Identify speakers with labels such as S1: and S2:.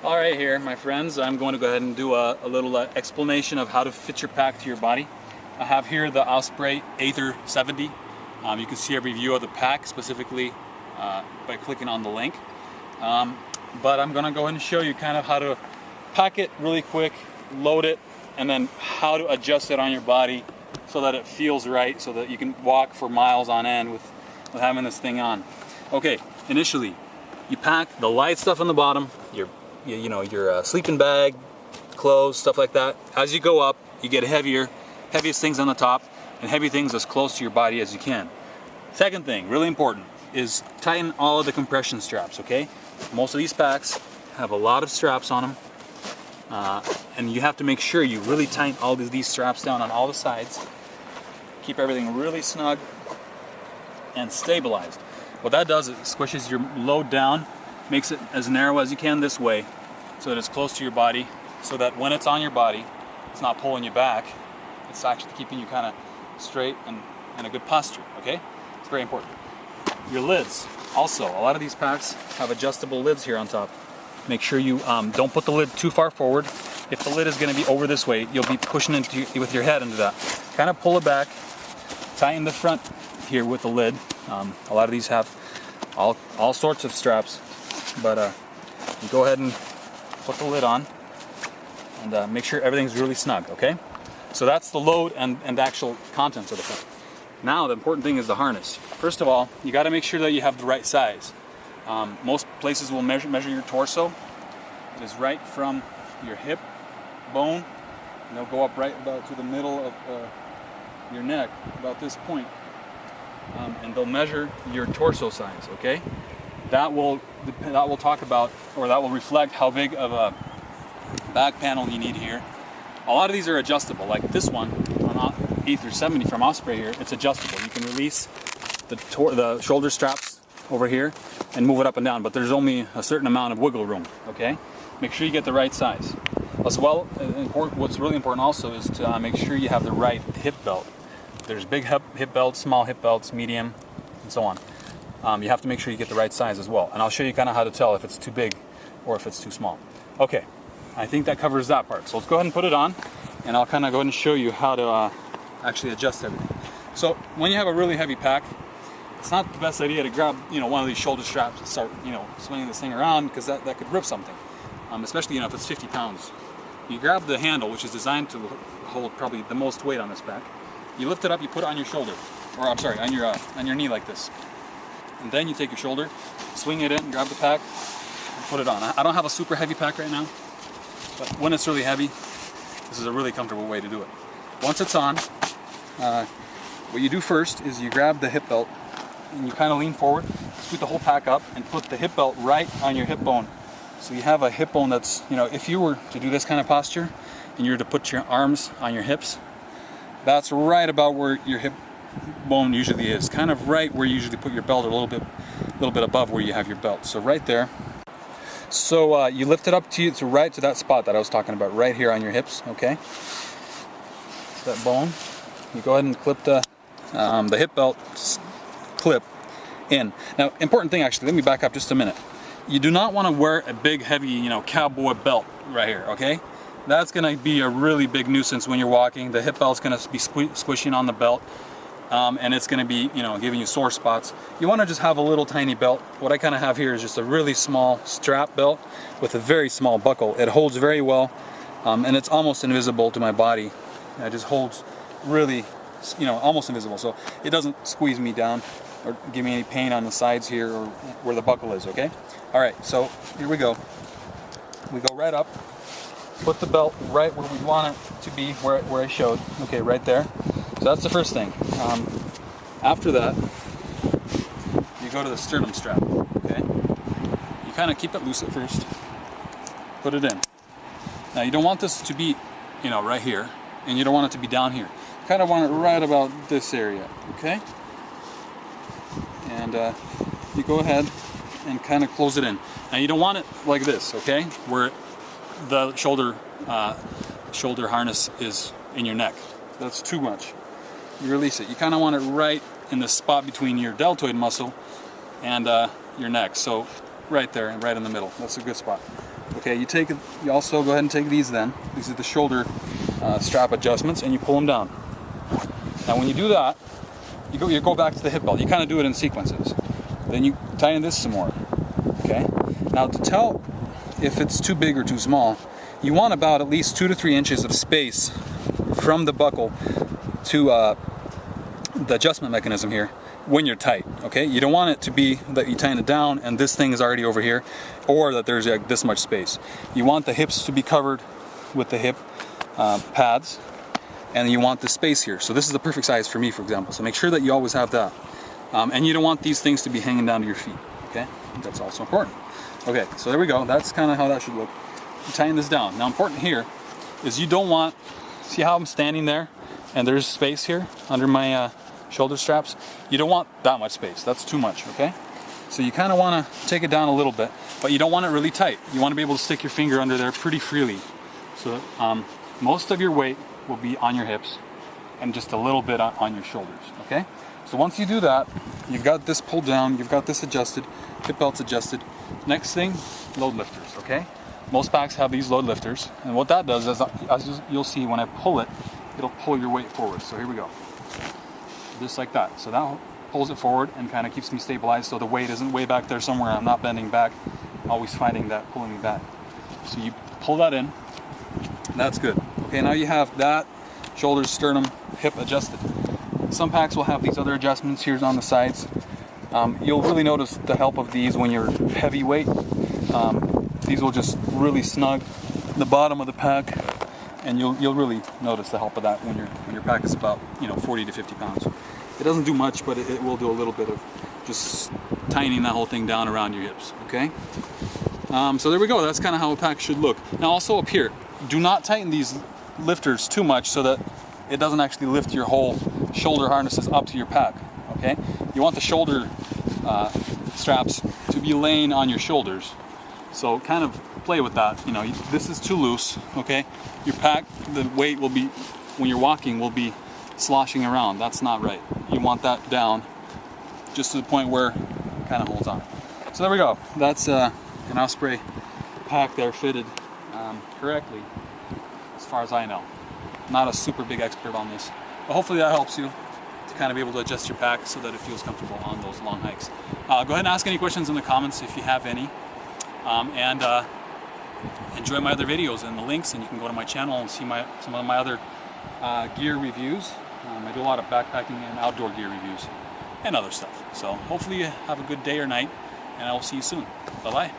S1: Alright here, my friends, I'm going to go ahead and do a little explanation of how to fit your pack to your body. I have here the Osprey Aether 70. You can see a review of the pack specifically by clicking on the link. But I'm going to go ahead and show you kind of how to pack it really quick, load it, and then how to adjust it on your body so that it feels right, so that you can walk for miles on end with having this thing on. Okay, initially, you pack the light stuff on the bottom, your sleeping bag, clothes, stuff like that. As you go up, you get heaviest things on the top, and heavy things as close to your body as you can. Second thing, really important, is tighten all of the compression straps, okay? Most of these packs have a lot of straps on them, and you have to make sure you really tighten all these straps down on all the sides. Keep everything really snug and stabilized. What that does is it squishes your load down, makes it as narrow as you can this way so that it's close to your body, so that when it's on your body, it's not pulling you back. It's actually keeping you kind of straight and in a good posture, okay? It's very important. Your lids, also, a lot of these packs have adjustable lids here on top. Make sure you don't put the lid too far forward. If the lid is going to be over this way, you'll be pushing with your head into that. Kind of pull it back, tighten the front here with the lid. A lot of these have all sorts of straps, but you go ahead and put the lid on and make sure everything's really snug, okay? So that's the load and the actual contents of the pack. Now the important thing is the harness. First of all, you got to make sure that you have the right size. Most places will measure your torso. It is right from your hip bone, and they'll go up right about to the middle of your neck, about this point. And they'll measure your torso size, okay? That will talk about, or that will reflect how big of a back panel you need here. A lot of these are adjustable, like this one on Aether 70 from Osprey here. It's adjustable. You can release the shoulder straps over here and move it up and down, but there's only a certain amount of wiggle room, okay? Make sure you get the right size. As well, what's really important also is to make sure you have the right hip belt. There's big hip belts, small hip belts, medium, and so on. You have to make sure you get the right size as well. And I'll show you kind of how to tell if it's too big or if it's too small. Okay, I think that covers that part. So let's go ahead and put it on, and I'll kind of go ahead and show you how to actually adjust everything. So when you have a really heavy pack, it's not the best idea to grab one of these shoulder straps and start swinging this thing around, because that could rip something. Especially if it's 50 pounds. You grab the handle, which is designed to hold probably the most weight on this pack. You lift it up, you put it on your shoulder, or I'm sorry, on your knee like this. And then you take your shoulder, swing it in, grab the pack, and put it on. I don't have a super heavy pack right now, but when it's really heavy, this is a really comfortable way to do it. Once it's on, what you do first is you grab the hip belt and you kind of lean forward, scoot the whole pack up, and put the hip belt right on your hip bone. So you have a hip bone that's, if you were to do this kind of posture and you were to put your arms on your hips, that's right about where your hip bone usually is, kind of right where you usually put your belt, a little bit above where you have your belt. So right there. So you lift it up to right to that spot that I was talking about, right here on your hips. Okay. That bone. You go ahead and clip the hip belt clip in. Now, important thing actually. Let me back up just a minute. You do not want to wear a big, heavy, cowboy belt right here. Okay. That's going to be a really big nuisance when you're walking. The hip belt's going to be squishing on the belt, and it's going to be, giving you sore spots. You want to just have a little tiny belt. What I kind of have here is just a really small strap belt with a very small buckle. It holds very well, and it's almost invisible to my body. It just holds really, almost invisible. So it doesn't squeeze me down or give me any pain on the sides here or where the buckle is, okay? All right, so here we go. We go right up. Put the belt right where we want it to be, where I showed. Okay, right there. So that's the first thing. After that, you go to the sternum strap. Okay. You kind of keep it loose at first. Put it in. Now you don't want this to be, right here, and you don't want it to be down here. You kind of want it right about this area. Okay. And you go ahead and kind of close it in. Now you don't want it like this. Okay, where the shoulder harness is in your neck. That's too much. You release it. You kind of want it right in the spot between your deltoid muscle and your neck. So right there, right in the middle. That's a good spot. Okay, you also go ahead and take these then. These are the shoulder strap adjustments, and you pull them down. Now when you do that, you go back to the hip belt. You kind of do it in sequences. Then you tighten this some more. Okay. Now to tell if it's too big or too small, you want about at least 2 to 3 inches of space from the buckle to the adjustment mechanism here when you're tight. Okay, you don't want it to be that you tighten it down and this thing is already over here, or that there's like this much space. You want the hips to be covered with the hip pads, and you want the space here. So this is the perfect size for me, for example. So make sure that you always have that, and you don't want these things to be hanging down to your feet. Okay, that's also important. Okay, so there we go. That's kind of how that should look. You tighten this down. Now important here is you don't want, see how I'm standing there and there's space here under my shoulder straps? You don't want that much space. That's too much, okay? So you kind of want to take it down a little bit, but you don't want it really tight. You want to be able to stick your finger under there pretty freely. So that, most of your weight will be on your hips and just a little bit on your shoulders, okay? So once you do that, you've got this pulled down, you've got this adjusted, hip belts adjusted. Next thing, load lifters, okay? Most packs have these load lifters, and what that does is, as you'll see when I pull it, it'll pull your weight forward. So here we go. Just like that. So that pulls it forward and kind of keeps me stabilized so the weight isn't way back there somewhere. I'm not bending back, always finding that pulling me back. So you pull that in. That's good. Okay, now you have that, shoulders, sternum, hip adjusted. Some packs will have these other adjustments here on the sides. You'll really notice the help of these when you're heavyweight. These will just really snug the bottom of the pack, and you'll really notice the help of that when your pack is about 40 to 50 pounds. It doesn't do much, but it will do a little bit of just tightening that whole thing down around your hips. Okay. So there we go. That's kind of how a pack should look. Now also up here, do not tighten these lifters too much so that it doesn't actually lift your whole shoulder harnesses up to your pack. Okay. You want the shoulder straps to be laying on your shoulders. So kind of play with that. This is too loose, okay? Your pack, the weight will be, when you're walking, will be sloshing around. That's not right. You want that down just to the point where it kind of holds on. So there we go. That's an Osprey pack there fitted correctly, as far as I know. Not a super big expert on this, but hopefully that helps you to kind of be able to adjust your pack so that it feels comfortable on those long hikes. Go ahead and ask any questions in the comments if you have any. Enjoy my other videos and the links, and you can go to my channel and see some of my other gear reviews. I do a lot of backpacking and outdoor gear reviews and other stuff. So hopefully you have a good day or night, and I will see you soon. Bye-bye.